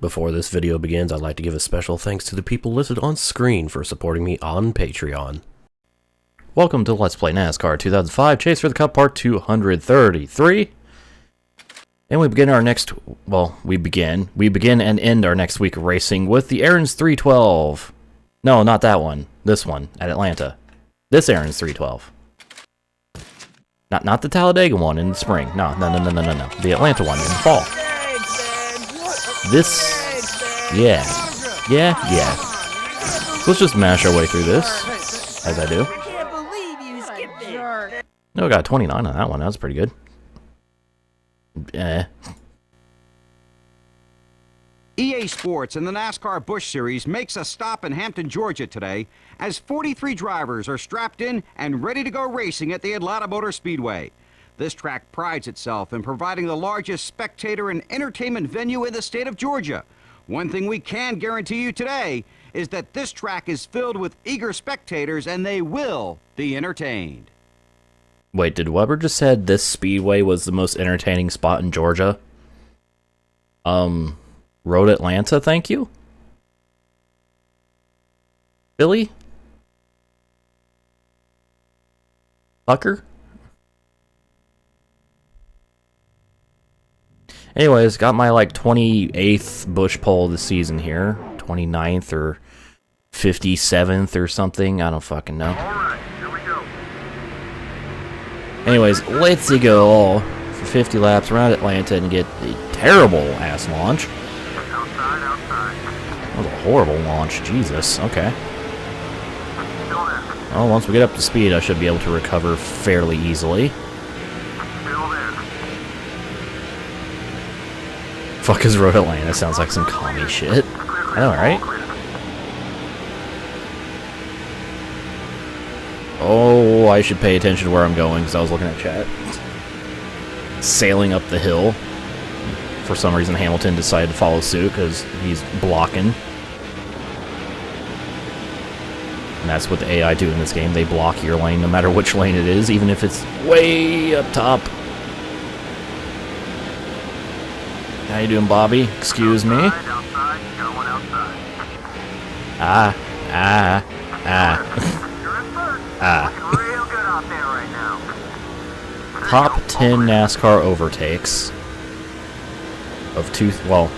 Before this video begins, I'd like to give a special thanks to the people listed on screen for supporting me on Patreon. Welcome to Let's Play NASCAR 2005 Chase for the Cup Part 233. And we begin our next, we begin and end our next week of racing with the Aaron's 312. No, not that one. This one at Atlanta. This Aaron's 312. Not the Talladega one in the spring. No. The Atlanta one in the fall. This, yeah. So let's just mash our way through this, as I do. No, I got 29 on that one. That was pretty good. EA Sports in the NASCAR Busch Series makes a stop in Hampton, Georgia today as 43 drivers are strapped in and ready to go racing at the Atlanta Motor Speedway. This track prides itself in providing the largest spectator and entertainment venue in the state of Georgia. One thing we can guarantee you today is that this track is filled with eager spectators and they will be entertained. Wait, did Weber just said this speedway was the most entertaining spot in Georgia? Road Atlanta, thank you? Billy? Tucker? Anyways, got my 28th Busch pole of the season here. 29th or 57th or something. I don't fucking know. Alright, here we go. Anyways, let's go for 50 laps around Atlanta and get a terrible ass launch. Outside. That was a horrible launch. Jesus. Okay. Still there. Well, once we get up to speed, I should be able to recover fairly easily. Still there. Fuck is Road Atlanta? Sounds like some commie shit. I know, right? Oh, I should pay attention to where I'm going because I was looking at chat. Sailing up the hill. For some reason, Hamilton decided to follow suit because he's blocking. And that's what the AI do in this game. They block your lane no matter which lane it is, even if it's way up top. How you doing, Bobby? Excuse me? Outside, going outside. Ah. You're in first. Looking real good out there right now. Top 10 NASCAR overtakes of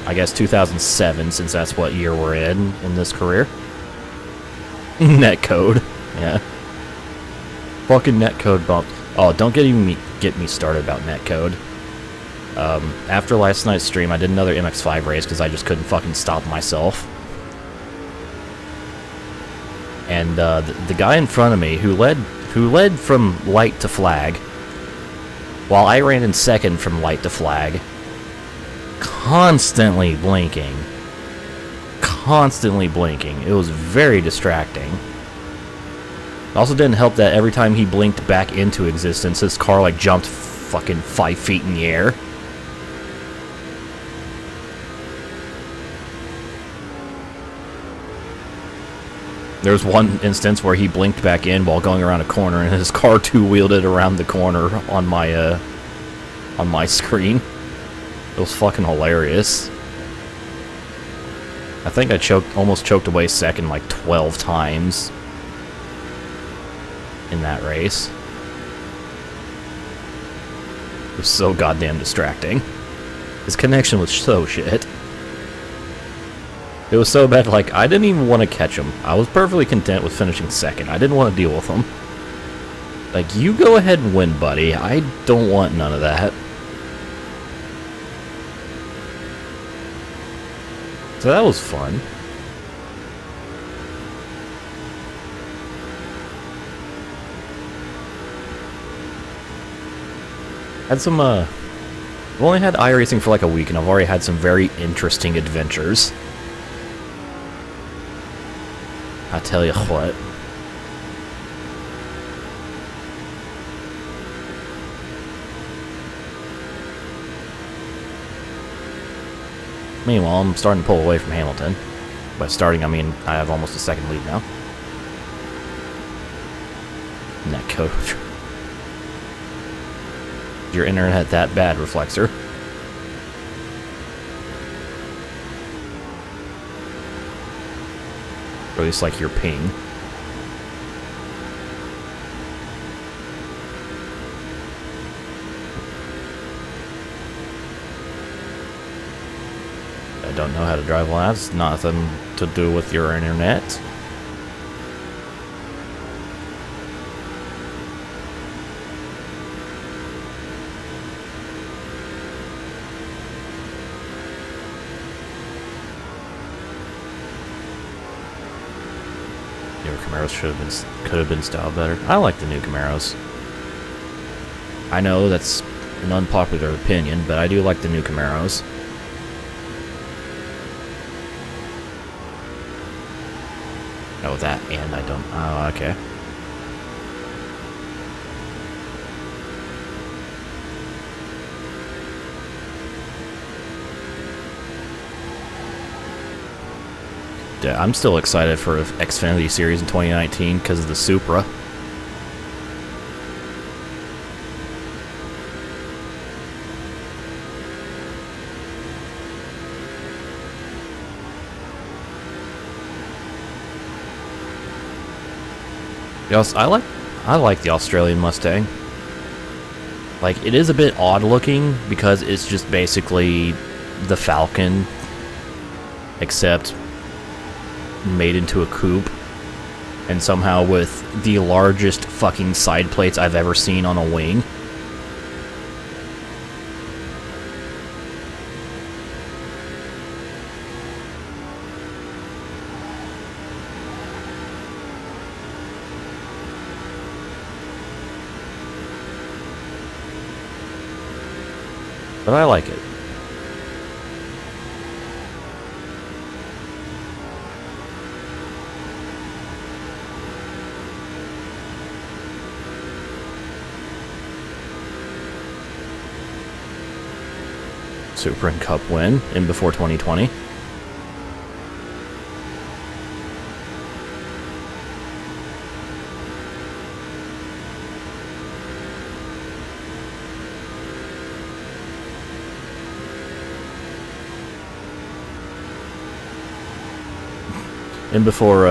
I guess 2007, since that's what year we're in this career. Netcode, yeah. Fucking netcode bump. Oh, don't get me started about netcode. After last night's stream, I did another MX-5 race because I just couldn't fucking stop myself. And the guy in front of me who led from light to flag, while I ran in second from light to flag, constantly blinking. It was very distracting. It also didn't help that every time he blinked back into existence, his car jumped fucking 5 feet in the air. There's one instance where he blinked back in while going around a corner, and his car two-wheeled it around the corner on my screen. It was fucking hilarious. I think I almost choked away second 12 times in that race. It was so goddamn distracting. His connection was so shit. It was so bad, I didn't even want to catch him. I was perfectly content with finishing second. I didn't want to deal with him. You go ahead and win, buddy. I don't want none of that. So that was fun. Had some, I've only had iRacing for a week, and I've already had some very interesting adventures. I tell you what. Meanwhile, I'm starting to pull away from Hamilton. By starting, I mean I have almost a second lead now. Netcode. Your internet that bad, Reflexer? Or at least like your ping. I don't know how to drive laps. Nothing to do with your internet. Newer Camaros could have been styled better. I like the new Camaros. I know that's an unpopular opinion, but I do like the new Camaros. Oh, that and I don't. Oh, okay. Yeah, I'm still excited for Xfinity Series in 2019 because of the Supra. Yes, I like the Australian Mustang. Like, it is a bit odd looking because it's just basically the Falcon, except made into a coupe, and somehow with the largest fucking side plates I've ever seen on a wing. But I like it. Super and Cup win in before 2020. And before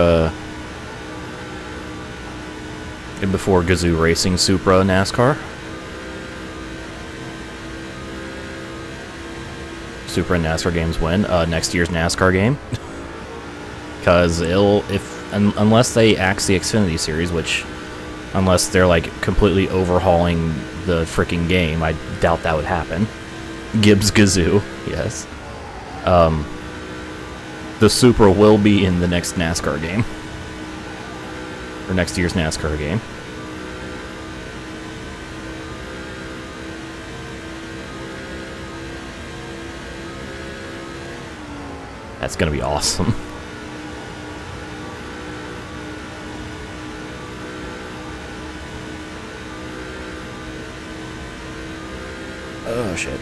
Gazoo Racing Supra NASCAR. Supra and NASCAR games win. Next year's NASCAR game. Because unless they axe the Xfinity Series, which, unless they're like completely overhauling the freaking game, I doubt that would happen. Gibbs Gazoo, yes. The Supra will be in the next NASCAR game. Or next year's NASCAR game. That's gonna be awesome. Oh shit.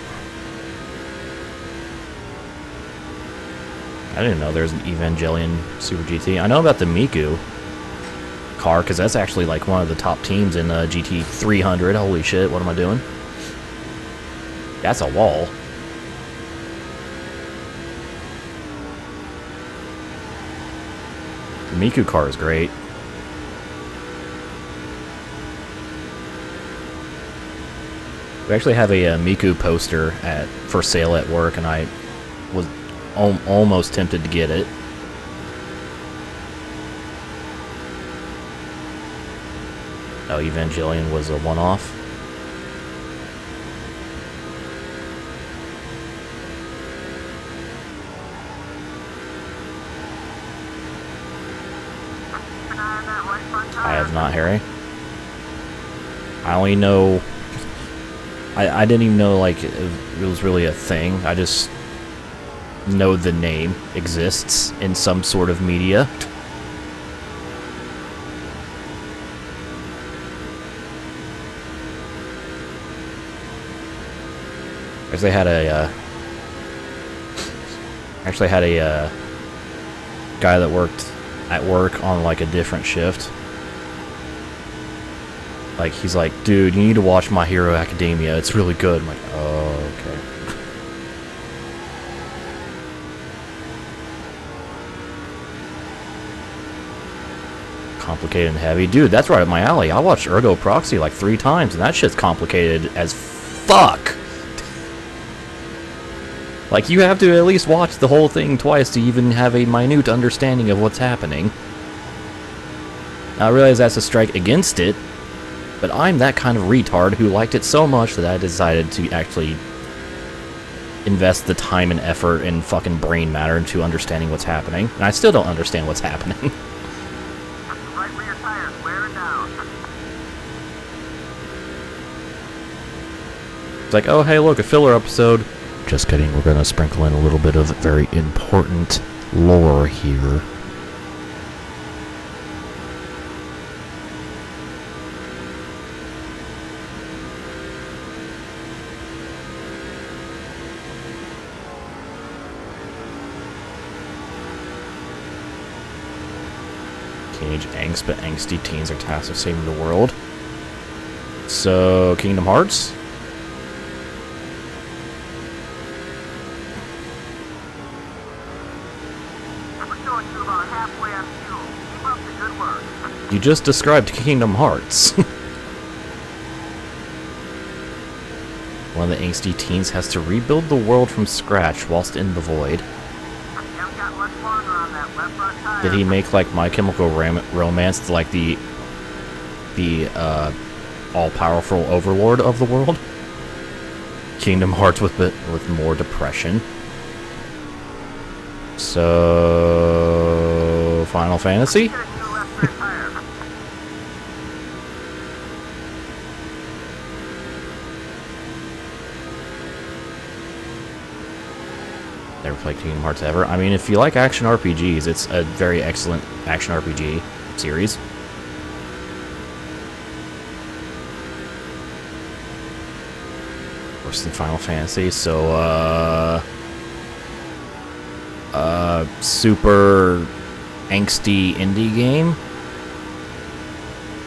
I didn't know there was an Evangelion Super GT. I know about the Miku car, because that's actually like one of the top teams in GT 300. Holy shit, what am I doing? That's a wall. The Miku car is great. We actually have a Miku poster for sale at work, and I was almost tempted to get it. Oh, Evangelion was a one-off. I have not, Harry. I only know... I didn't even know, like, it was really a thing. I just know the name exists in some sort of media. Actually had a guy that worked at work on like a different shift. Like, he's like, dude, you need to watch My Hero Academia. It's really good. I'm like, oh, okay. Complicated and heavy. Dude, that's right up my alley. I watched Ergo Proxy like 3 times, and that shit's complicated as fuck. Like, you have to at least watch the whole thing twice to even have a minute understanding of what's happening. Now, I realize that's a strike against it, but I'm that kind of retard who liked it so much that I decided to actually invest the time and effort and fucking brain matter into understanding what's happening. And I still don't understand what's happening. Right rear tires wearing down. It's like, oh, hey, look, a filler episode. Just kidding, we're gonna sprinkle in a little bit of very important lore here. Teenage angst, but angsty teens are tasked with saving the world. So, Kingdom Hearts? We're showing you about halfway on fuel. Keep up the good work. You just described Kingdom Hearts. One of the angsty teens has to rebuild the world from scratch whilst in the void. You haven't got much longer on that left front tire. Did he make like My Chemical Romance like the all-powerful overlord of the world? Kingdom Hearts with more depression. So, Final Fantasy? Get a new left rear tire. Never played Kingdom Hearts ever. I mean, if you like action RPGs, it's a very excellent action RPG series. Worse than Final Fantasy, so, super angsty indie game?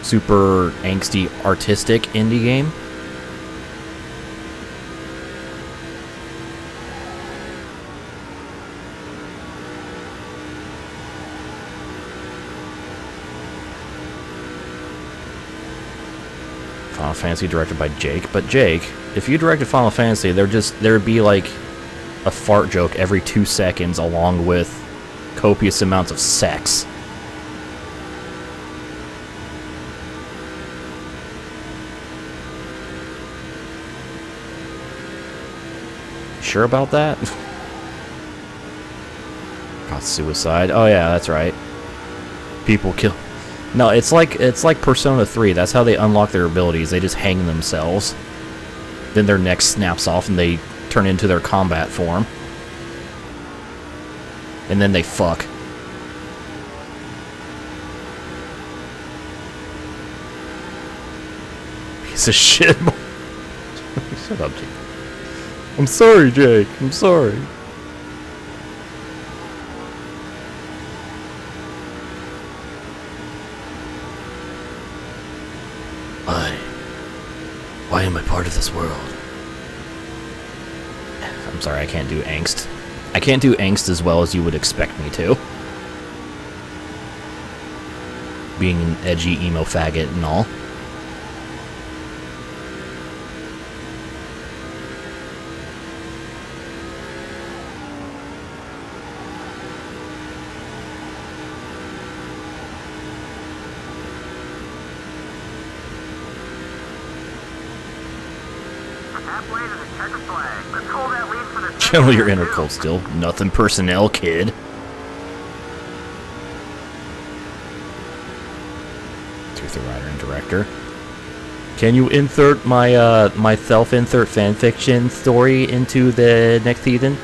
Super angsty artistic indie game? Final Fantasy directed by Jake, but Jake, if you directed Final Fantasy, there'd be like a fart joke every 2 seconds along with copious amounts of sex. Sure about that? Got suicide. Oh yeah, that's right. People kill. No, it's like Persona 3. That's how they unlock their abilities. They just hang themselves. Then their neck snaps off and they turn into their combat form. And then they fuck. Piece of shit. Shut up, Jake. I'm sorry, Jake. I'm sorry. Why am I part of this world? I'm sorry, I can't do angst. I can't do angst as well as you would expect me to. Being an edgy emo faggot and all. Halfway to the checkered flag. Let's hold that lead for the Channel your inner cold still. Nothing personnel, kid. Truth the writer and director. Can you insert my my self-insert fanfiction story into the next season?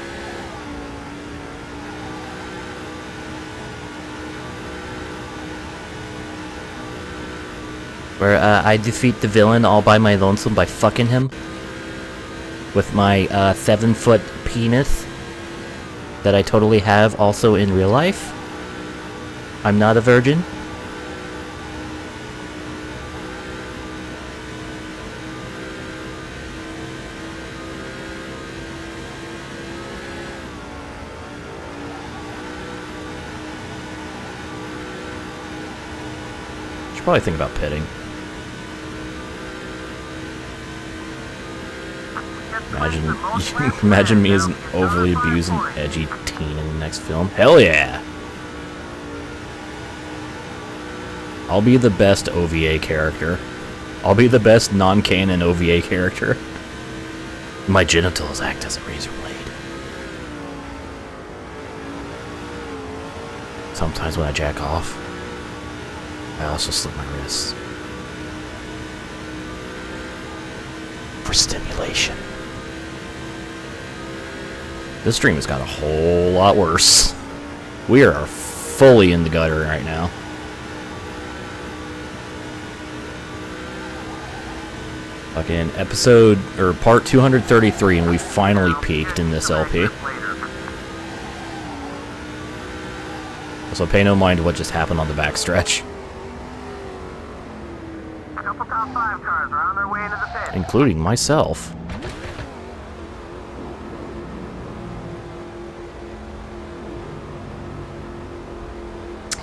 Where I defeat the villain all by my lonesome by fucking him with my 7-foot penis that I totally have also in real life. I'm not a virgin. Should probably think about pitting. Imagine me as an overly abused and edgy teen in the next film. Hell yeah! I'll be the best OVA character. I'll be the best non-canon OVA character. My genitals act as a razor blade. Sometimes when I jack off, I also slit my wrists. For stimulation. This stream has got a whole lot worse. We are fully in the gutter right now. Fucking episode, or part 233, and we finally peaked in this LP. So pay no mind to what just happened on the backstretch. A couple top 5 cars are on their way into the pit. Including myself.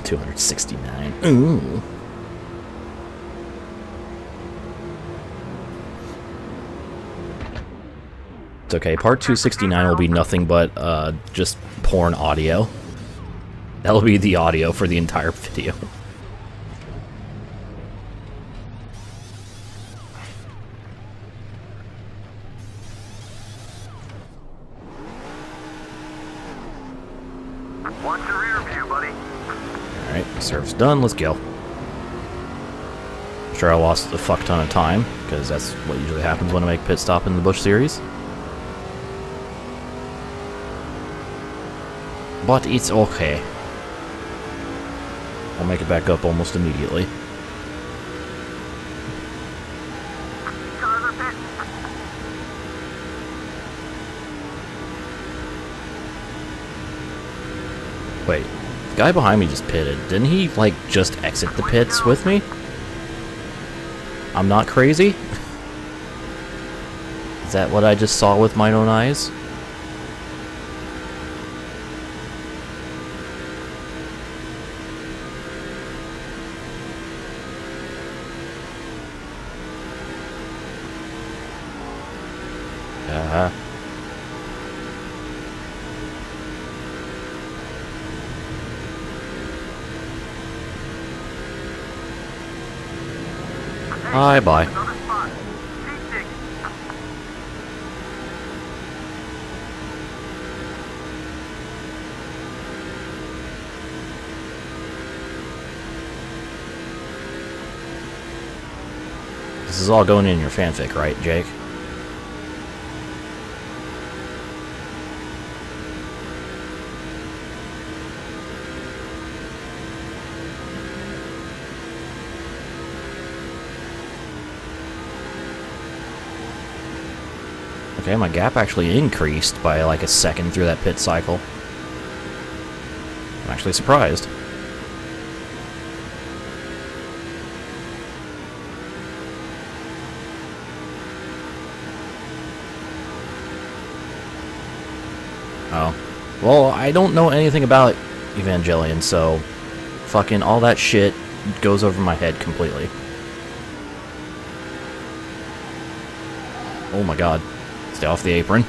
$269. Ooh. It's okay. Part 269 will be nothing but just porn audio. That'll be the audio for the entire video. Watch your rear view, buddy. Alright, service done. Let's go. Sure, I lost a fuck ton of time, because that's what usually happens when I make pit stop in the Busch Series. But it's okay. I'll make it back up almost immediately. Cars are pit. Wait, the guy behind me just pitted. Didn't he, like, just exit the pits with me? I'm not crazy? Is that what I just saw with my own eyes? Bye. Another spot. Keep digging. This is all going in your fanfic, right, Jake? Okay, my gap actually increased by like a second through that pit cycle. I'm actually surprised. Oh. Well, I don't know anything about Evangelion, so fucking all that shit goes over my head completely. Oh my god. Stay off the apron.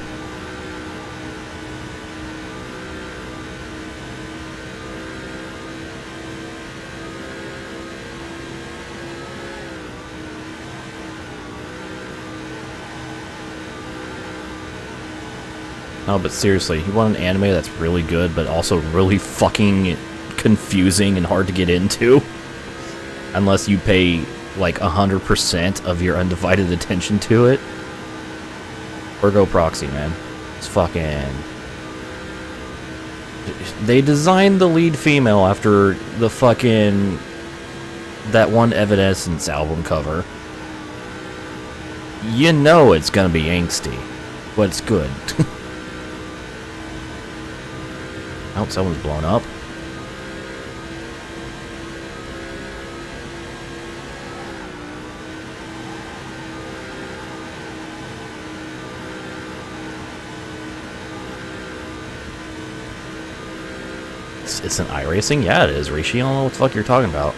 No, but seriously, you want an anime that's really good, but also really fucking confusing and hard to get into? Unless you pay, like, 100% of your undivided attention to it? Or go Proxy, man. It's fucking... They designed the lead female after the fucking... that one Evanescence album cover. You know it's gonna be angsty. But it's good. Oh, someone's blown up. It's an iRacing? Yeah, it is, Rishi. I don't know what the fuck you're talking about.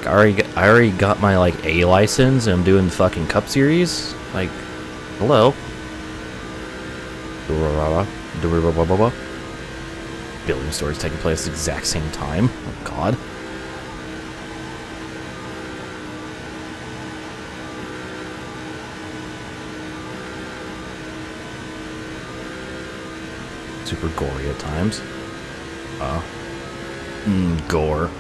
Like, I already got my, like, A license, and I'm doing the fucking Cup Series? Like, hello? Building stories taking place at the exact same time. Oh, God. Super gory at times. Gore.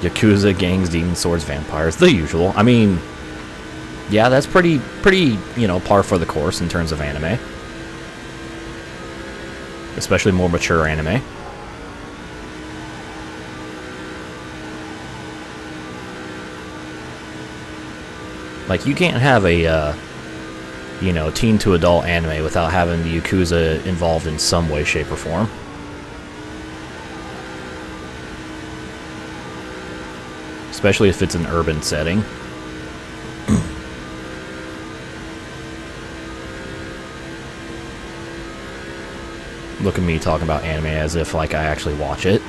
Yakuza, gangs, demon swords, vampires, the usual. I mean, yeah, that's pretty, you know, par for the course in terms of anime. Especially more mature anime. Like, you can't have a, you know, teen to adult anime without having the Yakuza involved in some way, shape, or form. Especially if it's an urban setting. Look at me talking about anime as if, like, I actually watch it.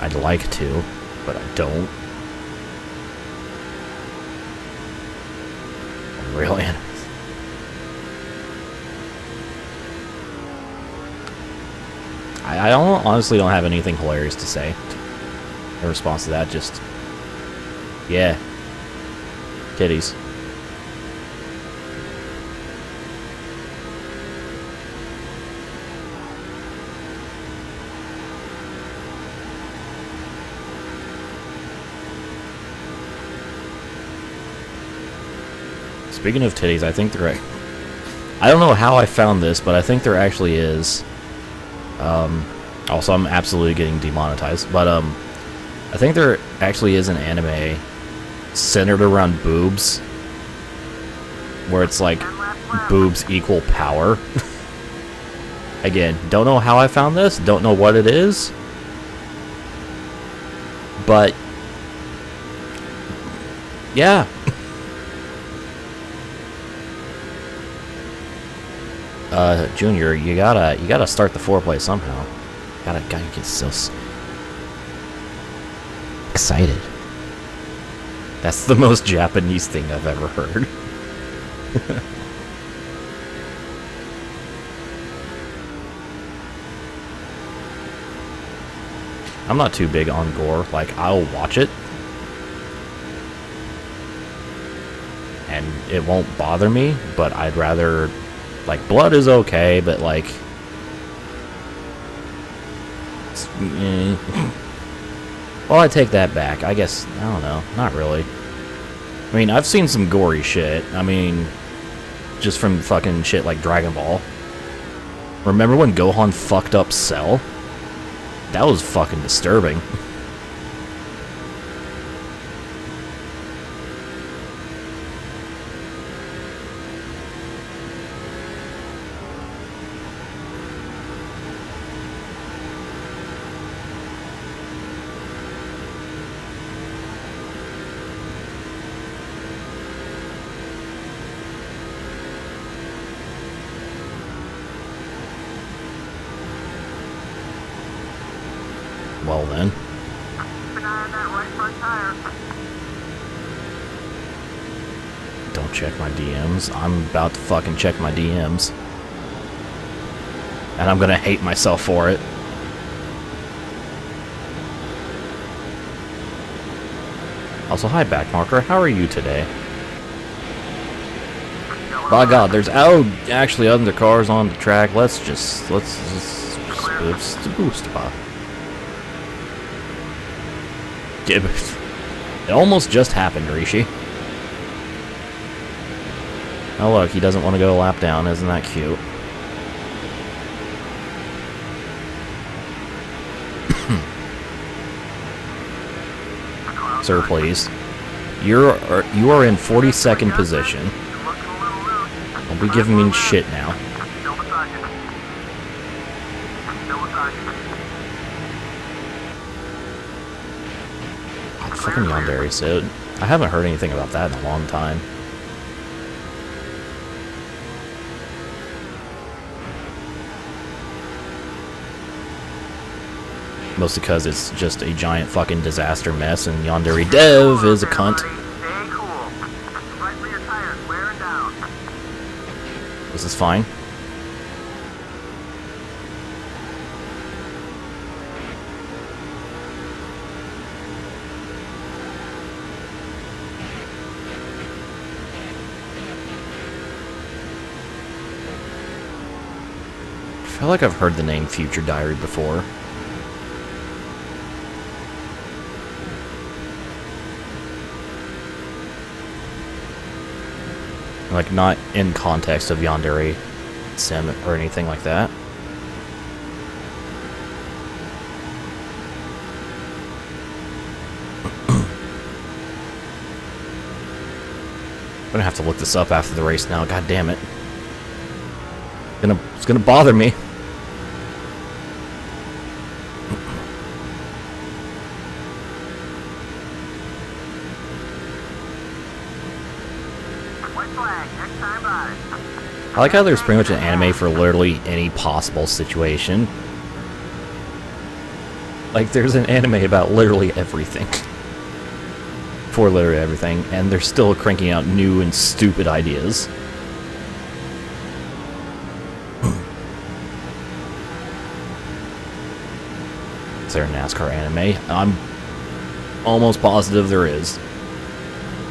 I'd like to, but I don't. Real anime. I honestly don't have anything hilarious to say in response to that. Just, yeah, titties. Speaking of titties, I think there. I don't know how I found this, but I think there actually is. Also, I'm absolutely getting demonetized, but I think there actually is an anime centered around boobs, where it's like boobs equal power. Again, don't know how I found this, don't know what it is, but yeah. Junior, you gotta start the foreplay somehow. Gotta get so excited. That's the most Japanese thing I've ever heard. I'm not too big on gore. Like, I'll watch it, and it won't bother me, but I'd rather... Like, blood is okay, but, like... Well, I take that back. I guess, I don't know. Not really. I mean, I've seen some gory shit. I mean, just from fucking shit like Dragon Ball. Remember when Gohan fucked up Cell? That was fucking disturbing. Well then. Keep an eye on that right front tire. Don't check my DMs. I'm about to fucking check my DMs. And I'm gonna hate myself for it. Also, hi Backmarker, how are you today? By God, there's actually other cars on the track. Let's just boost about. It almost just happened, Rishi. Oh look, he doesn't want to go a lap down. Isn't that cute? Sir, please. You are in 42nd position. Don't be giving me shit now. Fucking Yandere Sid. I haven't heard anything about that in a long time. Mostly because it's just a giant fucking disaster mess, and Yandere Dev is a cunt. Stay cool. Fight for your tires, wearing down. This is fine. I feel like I've heard the name Future Diary before. Like, not in context of Yandere Sim or anything like that. I'm gonna have to look this up after the race now, god damn it. It's gonna bother me. White flag, next time by. I like how there's pretty much an anime for literally any possible situation. Like, there's an anime about literally everything. For literally everything, and they're still cranking out new and stupid ideas. Is there a NASCAR anime? I'm almost positive there is.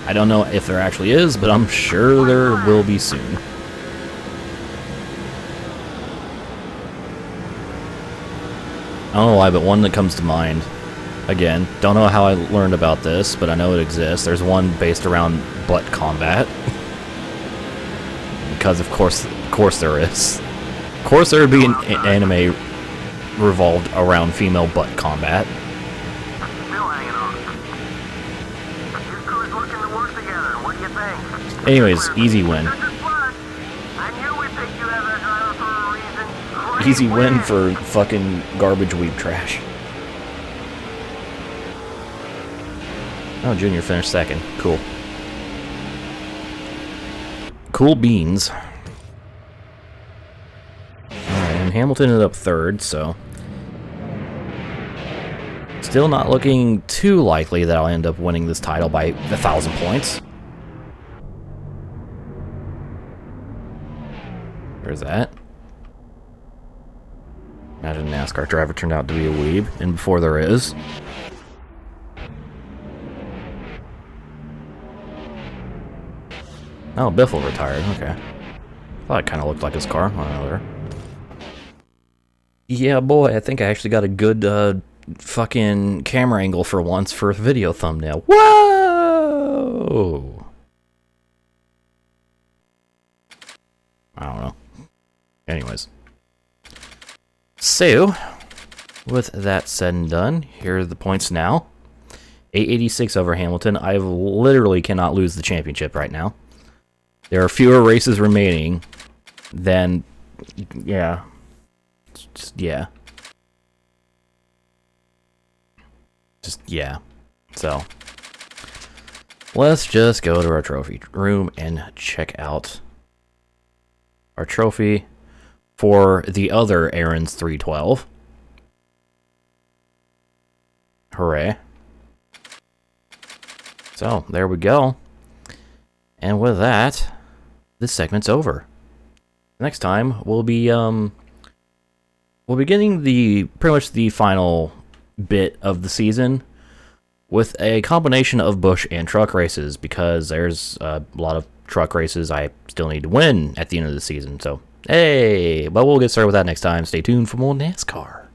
I don't know if there actually is, but I'm sure there will be soon. I don't know why, but one that comes to mind. Again, don't know how I learned about this, but I know it exists. There's one based around butt combat. Because of course there is. Of course there would be an anime revolved around female butt combat. Still hanging on. You crews looking to work together. What do you think? Anyways, easy win. Good as blood. I knew we picked you as our driver for a reason. Great Easy win for fucking garbage weeb trash. Oh, Junior finished second. Cool. Cool beans. Alright, and Hamilton ended up third, so... Still not looking too likely that I'll end up winning this title by 1,000 points. Where's that? Imagine a NASCAR driver turned out to be a weeb, and before there is. Oh, Biffle retired, okay. Thought it kind of looked like his car. I don't know there. Yeah, boy, I think I actually got a good, fucking camera angle for once for a video thumbnail. Whoa! I don't know. Anyways. So, with that said and done, here are the points now. 886 over Hamilton. I literally cannot lose the championship right now. There are fewer races remaining than, yeah. Just, yeah. Just, yeah. So, let's just go to our trophy room and check out our trophy for the other Aaron's 312. Hooray. So, there we go. And with that, this segment's over. Next time, we'll be getting pretty much the final bit of the season with a combination of bush and truck races, because there's a lot of truck races I still need to win at the end of the season. So, hey, but we'll get started with that next time. Stay tuned for more NASCAR.